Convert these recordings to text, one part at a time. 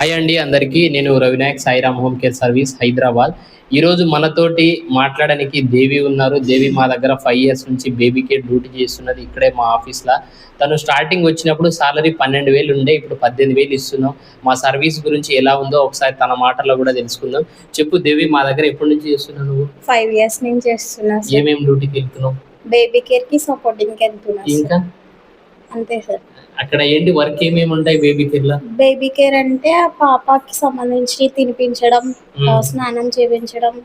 Hi అండి అందరికీ. నేను Ravinayak Sairam home care service Hyderabad. ఈరోజు మనతోటి మాట్లాడడానికి దేవి ఉన్నారు. దేవి మా దగ్గర 5 ఇయర్స్ నుంచి బేబీ కేర్ డ్యూటీ చేస్తున్నది ఇక్కడే మా ఆఫీస్‌ల. తను స్టార్టింగ్ వచ్చినప్పుడు సాలరీ 12,000 ఉండే. ఇప్పుడు 18,000 ఇస్తున్నాం. మా సర్వీస్ గురించి ఎలా ఉందో ఒకసారి తన మాటల్లో కూడా తెలుసుకుందాం. చెప్పు దేవి, మా దగ్గర ఎప్పటి నుంచి చేస్తున్నావు నువ్వు? 5 ఇయర్స్ నుంచి చేస్తున్నా సార్. ఏమేం డ్యూటీకి వెళ్తున్నావు? బేబీ కేర్‌కి సపోర్టింగ్‌కి వెళ్తున్నా సార్. ఇంకా అంతే సార్. అక్కడ ఏంటి వర్క్ ఏమేమి ఉంటాయి బేబీ కేర్‌లో? బేబీ కేర్ అంటే ఆ పాపకి సంబంధించి తినిపించడం, స్నానం చేయించడం,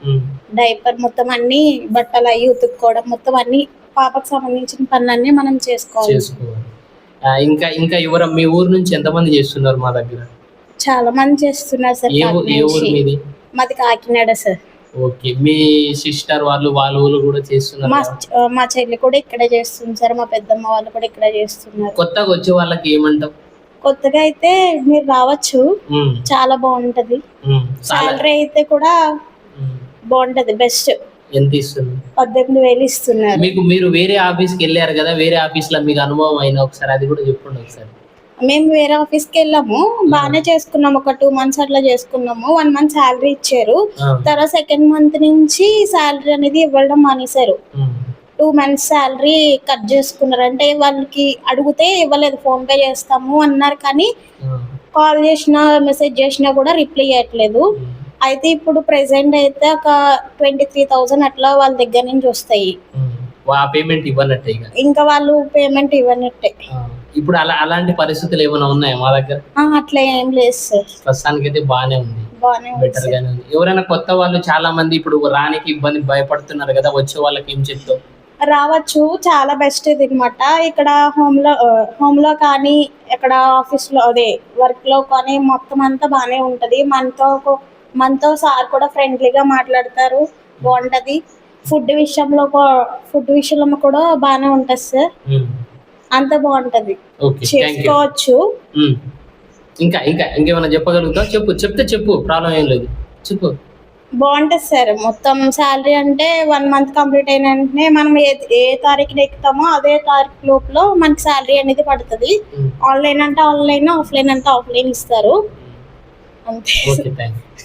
డైపర్ మొత్తం అన్ని బట్టలు అవి ఉతుక్కోవడం, మొత్తం అన్ని పాపకు సంబంధించిన పనులన్నీ మనం చేసుకోవాలి. ఇంకా ఇంకా ఎవరు మీ ఊరు నుంచి ఎంతమంది చేస్తున్నారు మా దగ్గర? చాలా మంది చేస్తున్నారు సార్. ఏ ఊరు మీది? మాది కాకినాడ సార్. ఓకే. మీ సిస్టర్ వాళ్ళు కూడా చేస్తున్నారు? మా చెల్లి కూడా ఇక్కడే చేస్తుంది సార్. మా పెద్దమ్మ వాళ్ళు కూడా ఇక్కడే చేస్తున్నారు. కొత్తగా వచ్చే వాళ్ళకి ఏమంటావు? కొత్తగా అయితే మీరు రావచ్చు, చాలా బాగుంటది. సాలరీ అయితే కూడా బాగుంటది, బెస్ట్. ఎంత ఇస్తున్నారు? 18,000 ఇస్తున్నారు. మీరు వేరే ఆఫీస్కి వెళ్ళారు కదా, వేరే ఆఫీస్ లో మీకు అనుభవం అయినా ఒకసారి అది కూడా చెప్పండి ఒకసారి. మేము వేరే ఆఫీస్కి వెళ్ళాము, బాగానే చేసుకున్నాము. ఒక 2 months అట్లా చేసుకున్నాము. 1 month శాలరీ ఇచ్చారు. తర్వాత 2nd month నుంచి శాలరీ అనేది ఇవ్వడం మానేశారు. 2 months శాలరీ కట్ చేసుకున్నారు. అంటే వాళ్ళకి అడిగితే ఇవ్వలేదు, ఫోన్ పే చేస్తాము అన్నారు. కానీ కాల్ చేసినా మెసేజ్ చేసినా కూడా రిప్లై చేయట్లేదు. అయితే ఇప్పుడు ప్రెసెంట్ అయితే ఒక 23,000 అట్లా వాళ్ళ దగ్గర నుంచి వస్తాయి. పేమెంట్ ఇవ్వనట్టే, ఇంకా వాళ్ళు పేమెంట్ ఇవ్వనట్టే. ఇప్పుడు అలాంటి పరిస్థితులు ఏమైనా ఉన్నాయా మా దగ్గర? అట్లా ఏం లేదు సార్. ప్రస్తుతానికి అయితే బాగానే ఉంది, బెటర్ గానే ఉంది. ఎవరైనా కొత్త వాళ్ళు చాలా మంది ఇప్పుడు రానికి భయపడుతున్నారు కదా, వచ్చే వాళ్ళకి ఏం చెప్తావు? రావచ్చు, చాలా బెస్ట్ ఇది అనమాట. ఇక్కడ హోమ్ లో కానీ ఇక్కడ ఆఫీస్ లో అదే వర్క్ లో కానీ మొత్తం అంతా బాగానే ఉంటది. మనతో సార్ కూడా ఫ్రెండ్లీగా మాట్లాడతారు, బాగుంటది. ఫుడ్ విషయంలో కూడా బాగానే ఉంటది సార్. అంత బాగుంటది, చేసుకోవచ్చు. ఇంకా ఇంకేమైనా చెప్పగలుగుతావు? చెప్తే ప్రాబ్లం ఏం లేదు, చెప్పు. బాగుంటది సార్. మొత్తం శాలరీ అంటే 1 month కంప్లీట్ అయిన వెంటనే మనం ఏ తారీఖున ఎక్కుతామో అదే తారీఖు లోపల మనకి శాలరీ అనేది పడుతుంది. ఆన్లైన్ అంటే ఆన్లైన్, ఆఫ్లైన్ అంటే ఆఫ్లైన్ ఇస్తారు. అంతే.